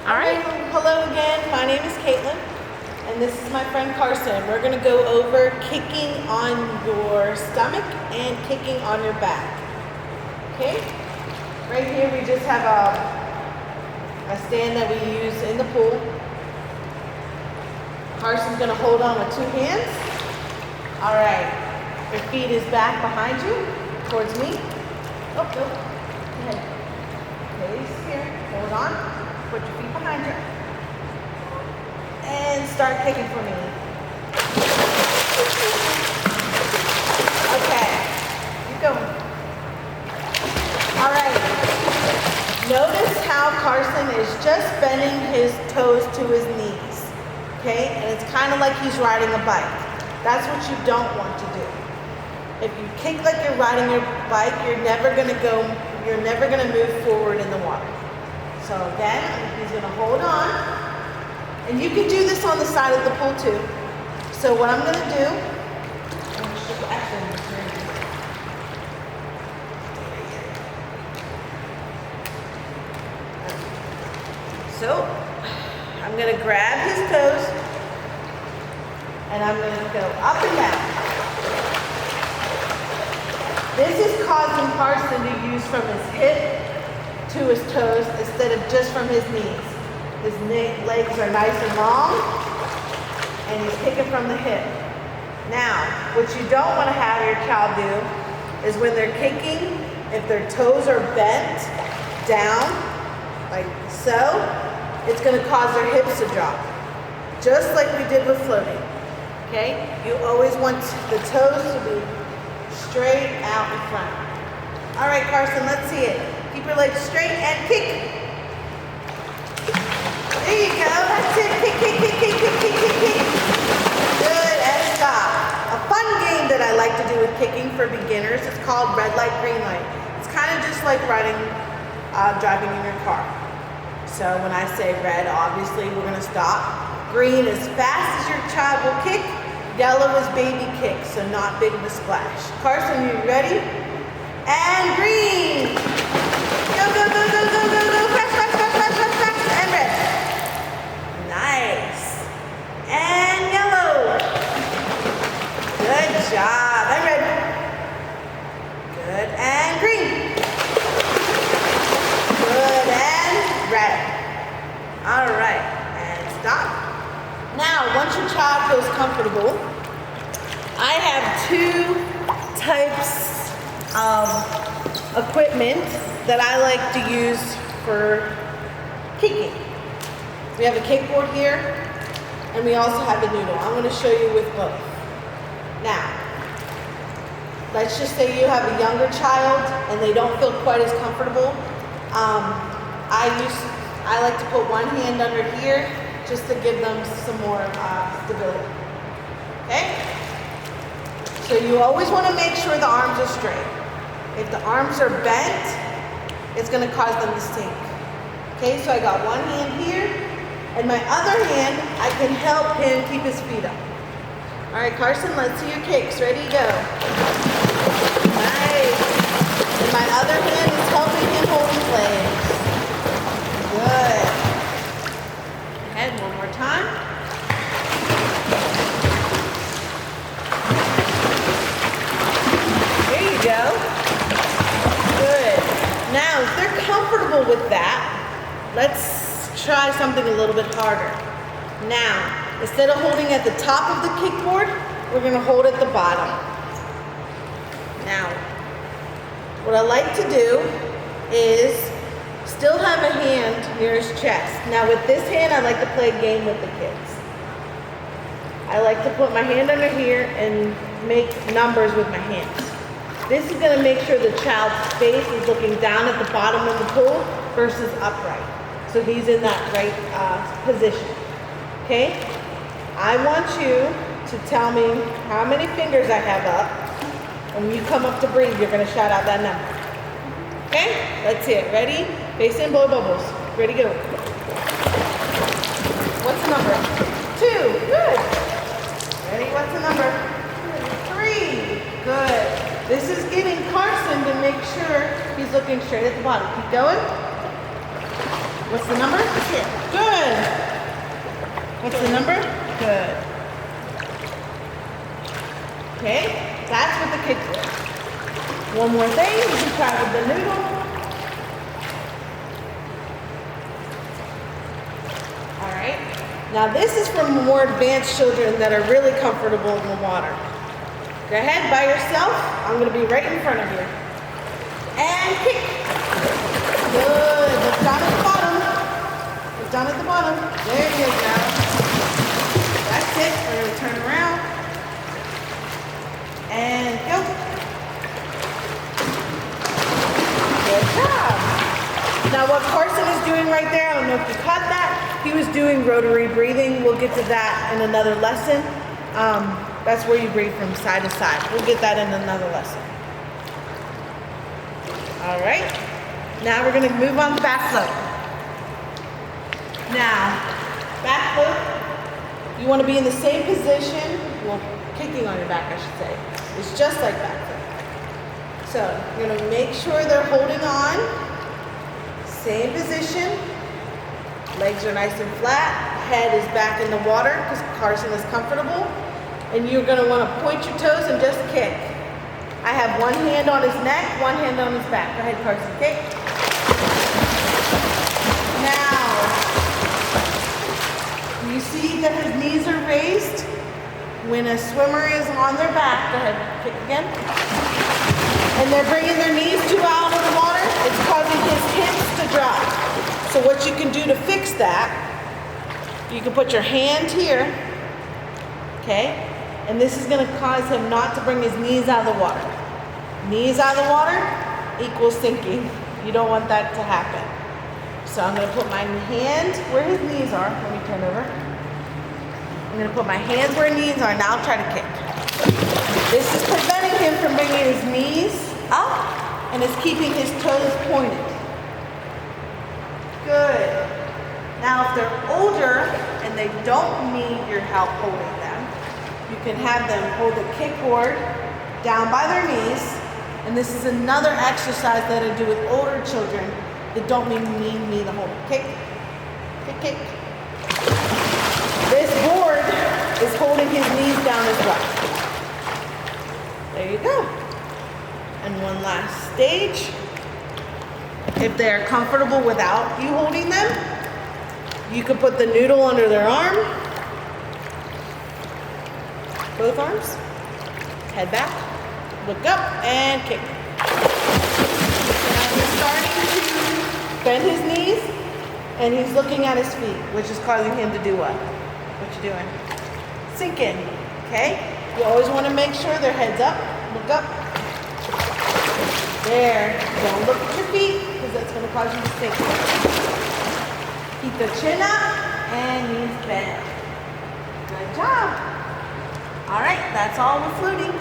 All right. Hello again. My name is Kaitlyn, and this is my friend Carson. We're going to go over kicking on your stomach and kicking on your back. Okay? Right here we just have a stand that we use in the pool. Carson's going to hold on with two hands. All right. Your feet is back behind you, towards me. Oh, no. Go ahead. Face here. Hold on. Put your feet behind you. And start kicking for me. Okay. Keep going. All right. Notice how Carson is just bending his toes to his knees. Okay? And it's kind of like he's riding a bike. That's what you don't want to do. If you kick like you're riding your bike, you're never going to move forward in the water. So again, he's going to hold on. And you can do this on the side of the pool too. So what I'm going to do, so I'm going to grab his toes and I'm going to go up and down. This is causing Carson to use from his hip to his toes instead of just from his knees. His legs are nice and long, and he's kicking from the hip. Now, what you don't want to have your child do is when they're kicking, if their toes are bent down, like so, it's going to cause their hips to drop, just like we did with floating. Okay? You always want the toes to be straight out in front. All right, Carson, let's see it. Keep your legs straight and kick. There you go. That's it. Kick, kick, kick, kick, kick, kick, kick, kick. Good, and stop. A fun game that I like to do with kicking for beginners is called red light, green light. It's kind of just like driving in your car. So when I say red, obviously we're going to stop. Green, as fast as your child will kick. Yellow is baby kick, so not big of a splash. Carson, you ready? And green. Go, go, go, go, go, go, go. Fast, fast, fast, fast, fast, fast. And red. Nice. And yellow. Good job. And red. Good. And green. Good. And red. All right. And stop. Now, once your child feels comfortable, I have two types of equipment that I like to use for kicking. We have a kickboard here, and we also have a noodle. I'm going to show you with both. Now, let's just say you have a younger child and they don't feel quite as comfortable. I like to put one hand under here just to give them some more stability. Okay? So you always want to make sure the arms are straight. If the arms are bent, it's going to cause them to sink. Okay, so I got one hand here, and my other hand, I can help him keep his feet up. All right, Carson, let's see your kicks. Ready, go. Nice. And my other hand is helping him hold his legs. Good. Ahead one more time. There you go. Good. Now, if they're comfortable with that, let's try something a little bit harder. Now, instead of holding at the top of the kickboard, we're going to hold at the bottom. Now, what I like to do is still have a hand near his chest. Now with this hand, I like to play a game with the kids. I like to put my hand under here and make numbers with my hands. This is going to make sure the child's face is looking down at the bottom of the pool versus upright. So he's in that right position. Okay? I want you to tell me how many fingers I have up. When you come up to breathe, you're going to shout out that number. Okay? Let's see it. Ready? Face in, blow bubbles. Ready, go. What's the number? 2. Good. Ready? What's the number? 3. Good. This is getting Carson to make sure he's looking straight at the bottom. Keep going. What's the number? Good. What's the number? Good. Okay, that's what the kickboard. One more thing, you can try with the noodle. All right. Now this is for more advanced children that are really comfortable in the water. Go ahead by yourself. I'm going to be right in front of you. And kick. Good. Look down at the bottom. Look down at the bottom. There you go. That's it. We're going to turn around. And go. Good job. Now what Carson is doing right there, I don't know if you caught that, he was doing rotary breathing. We'll get to that in another lesson. That's where you breathe from side to side. We'll get that in another lesson. All right. Now we're going to move on to back float. Now, back float, you want to be in the same position, well, kicking on your back, I should say. It's just like back float. So, you're going to make sure they're holding on. Same position. Legs are nice and flat. Head is back in the water because Carson is comfortable. And you're going to want to point your toes and just kick. I have one hand on his neck, one hand on his back. Go ahead, Carson, kick. Now, you see that his knees are raised? When a swimmer is on their back, go ahead, kick again. And they're bringing their knees too out of the water, it's causing his hips to drop. So what you can do to fix that, you can put your hand here, okay? And this is going to cause him not to bring his knees out of the water. Knees out of the water equals sinking. You don't want that to happen. So I'm going to put my hand where his knees are. Let me turn over. I'm going to put my hands where his knees are. Now I'll try to kick. This is preventing him from bringing his knees up, and it's keeping his toes pointed. Good. Now if they're older and they don't need your help holding them, you can have them hold the kickboard down by their knees. And this is another exercise that I do with older children that don't need me to hold it. Kick, kick, kick. This board is holding his knees down as well. There you go. And one last stage. If they're comfortable without you holding them, you can put the noodle under their arm. Both arms. Head back. Look up and kick. Now he's starting to bend his knees and he's looking at his feet, which is causing him to do what? What you doing? Sink in. Okay? You always want to make sure their head's up. Look up. There. Don't look at your feet because that's going to cause you to sink. Keep the chin up and he's bent. Good job. All right, that's all with fluting.